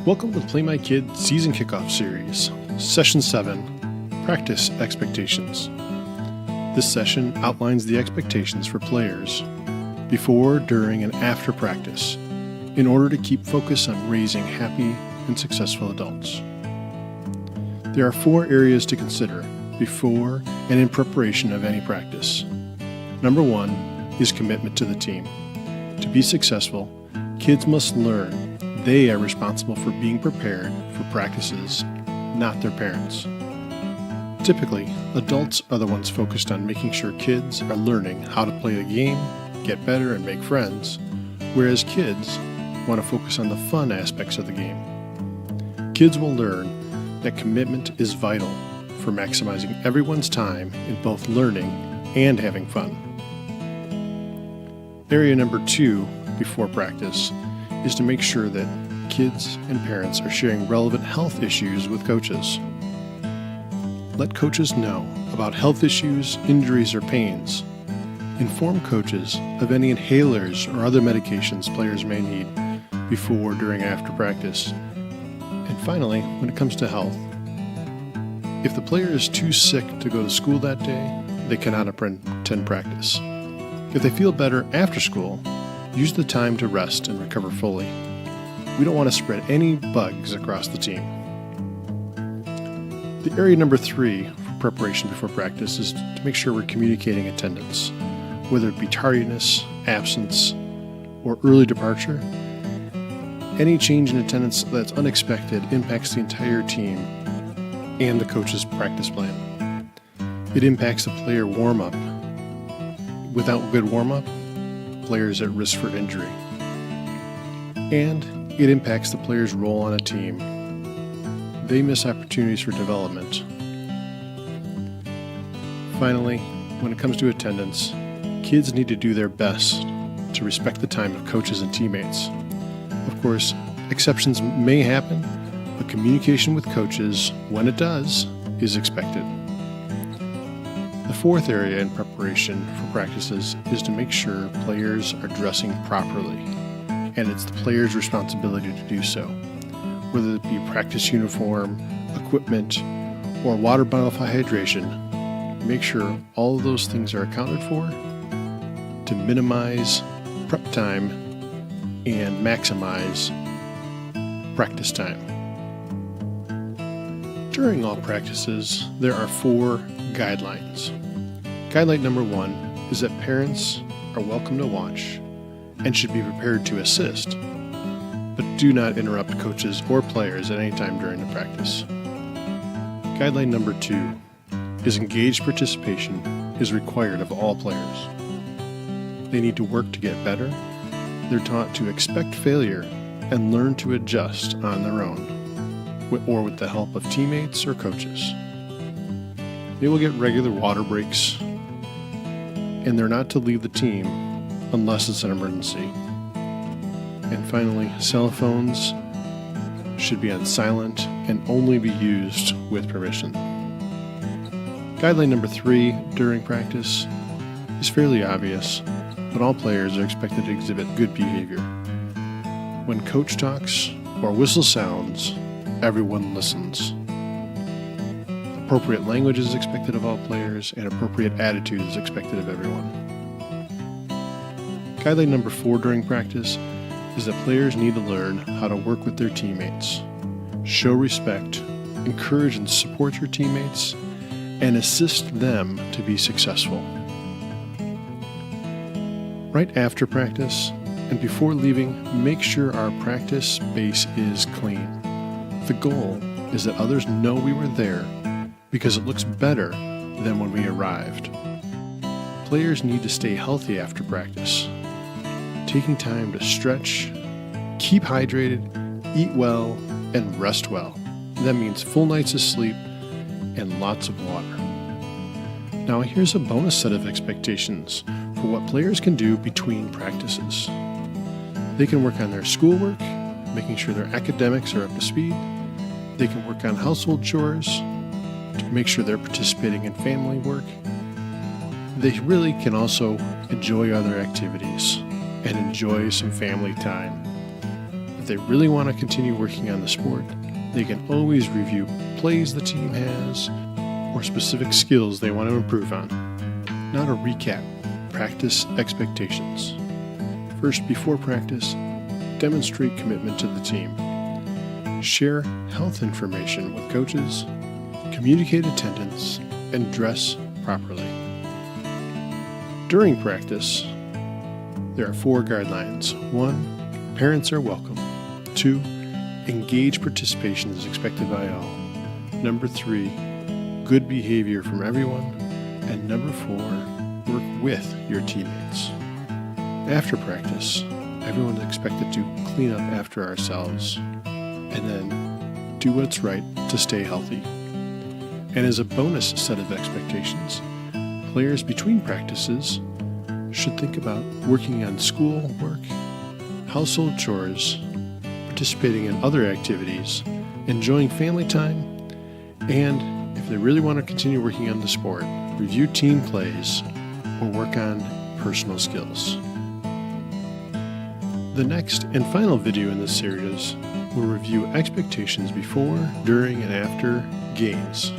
Welcome to the Play My Kid Season Kickoff Series, Session 7, Practice Expectations. This session outlines the expectations for players before, during, and after practice in order to keep focus on raising happy and successful adults. There are 4 areas to consider before and in preparation of any practice. Number 1 is commitment to the team. To be successful, kids must learn they are responsible for being prepared for practices, not their parents. Typically, adults are the ones focused on making sure kids are learning how to play the game, get better, and make friends, whereas kids want to focus on the fun aspects of the game. Kids will learn that commitment is vital for maximizing everyone's time in both learning and having fun. Area number 2 before practice is to make sure that kids and parents are sharing relevant health issues with coaches. Let coaches know about health issues, injuries, or pains. Inform coaches of any inhalers or other medications players may need before, during, after practice. And finally, when it comes to health, if the player is too sick to go to school that day, they cannot attend practice. If they feel better after school, use the time to rest and recover fully. We don't want to spread any bugs across the team. The area number 3 for preparation before practice is to make sure we're communicating attendance, whether it be tardiness, absence, or early departure. Any change in attendance that's unexpected impacts the entire team and the coach's practice plan. It impacts the player warm-up. Without good warm-up, players at risk for injury. And it impacts the player's role on a team. They miss opportunities for development. Finally, when it comes to attendance, kids need to do their best to respect the time of coaches and teammates. Of course, exceptions may happen, but communication with coaches, when it does, is expected. The 4th area in preparation for practices is to make sure players are dressing properly, and it's the player's responsibility to do so. Whether it be practice uniform, equipment, or water bottle for hydration, make sure all of those things are accounted for to minimize prep time and maximize practice time. During all practices, there are 4 guidelines. Guideline number 1 is that parents are welcome to watch and should be prepared to assist, but do not interrupt coaches or players at any time during the practice. Guideline number 2 is engaged participation is required of all players. They need to work to get better. They're taught to expect failure and learn to adjust on their own, or with the help of teammates or coaches. They will get regular water breaks, and they're not to leave the team unless it's an emergency. And finally, cell phones should be on silent and only be used with permission. Guideline number 3 during practice is fairly obvious, but all players are expected to exhibit good behavior. When coach talks or whistle sounds, everyone listens. Appropriate language is expected of all players, and appropriate attitude is expected of everyone. Guideline number 4 during practice is that players need to learn how to work with their teammates, show respect, encourage and support your teammates, and assist them to be successful. Right after practice and before leaving, make sure our practice space is clean. The goal is that others know we were there because it looks better than when we arrived. Players need to stay healthy after practice, taking time to stretch, keep hydrated, eat well, and rest well. That means full nights of sleep and lots of water. Now here's a bonus set of expectations for what players can do between practices. They can work on their schoolwork, making sure their academics are up to speed. They can work on household chores to make sure they're participating in family work. They really can also enjoy other activities and enjoy some family time. If they really want to continue working on the sport, they can always review plays the team has or specific skills they want to improve on. Now to recap, practice expectations. First, before practice, demonstrate commitment to the team. Share health information with coaches, communicate attendance, and dress properly. During practice, there are 4 guidelines. 1, parents are welcome. 2, engage participation is expected by all. Number 3, good behavior from everyone. And number 4, work with your teammates. After practice, everyone is expected to clean up after ourselves and then do what's right to stay healthy. And as a bonus set of expectations, players between practices should think about working on school work, household chores, participating in other activities, enjoying family time, and if they really want to continue working on the sport, review team plays or work on personal skills. The next and final video in this series will review expectations before, during, and after games.